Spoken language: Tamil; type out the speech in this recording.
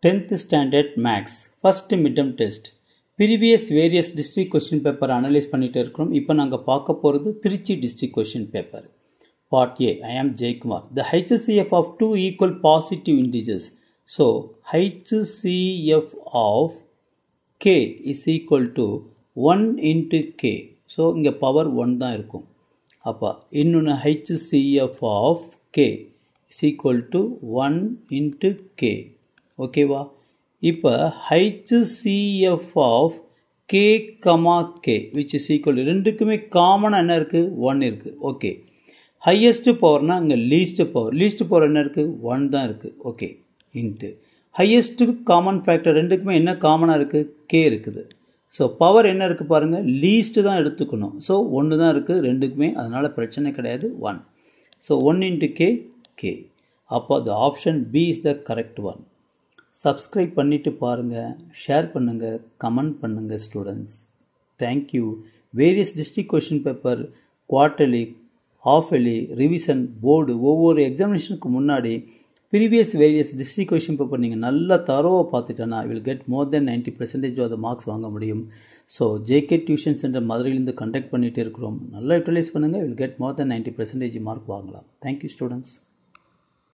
10th Standard Maths First Midterm Test Previous various district question paper analyze பண்ணிட்டு இருக்கோம். இப்போ நாங்க பார்க்க போறது Trichy district question paper. Part A. I am Jaykumar. The HCF of two equal positive integers. So, HCF of K is equal to 1 into K. So, இங்க power 1 தான் இருக்கும். அப்பா இன்னொன்று HCF of K is equal to 1 into K. ஓகேவா இப்போ HCF of K, K which is equal to ரெண்டுக்குமே காமனாக என்ன இருக்குது 1 இருக்குது. ஓகே ஹையஸ்ட் பவர்னா இங்கே லீஸ்ட் பவர் என்ன இருக்குது 1 தான் இருக்குது. Okay into highest common factor ரெண்டுக்குமே என்ன காமனாக இருக்குது K இருக்குது. ஸோ பவர் என்ன இருக்குது பாருங்கள் லீஸ்ட்டு தான் எடுத்துக்கணும். ஸோ 1 தான் இருக்குது ரெண்டுக்குமே, அதனால் பிரச்சனை கிடையாது 1. So 1 into K. அப்போ the option B is the correct one. Subscribe பண்ணிட்டு பாருங்க, ஷேர் பண்ணுங்க, கமெண்ட் பண்ணுங்க students. Thank you. Various district question paper, quarterly, halfly, revision, board ஒவ்வொரு எக்ஸாமினேஷனுக்கு முன்னாடி previous various district question paper நீங்கள் நல்லா தரோவை பார்த்துட்டேன்னா will get more then 90% of the marks வாங்க முடியும். ஸோ ஜேகே டியூஷன் சென்டர் மதுரையிலேருந்து கண்டக்ட் பண்ணிகிட்டே இருக்கிறோம். நல்லா யூட்டிலைஸ் பண்ணுங்கள், will get more then 90% mark வாங்கலாம். Thank you students.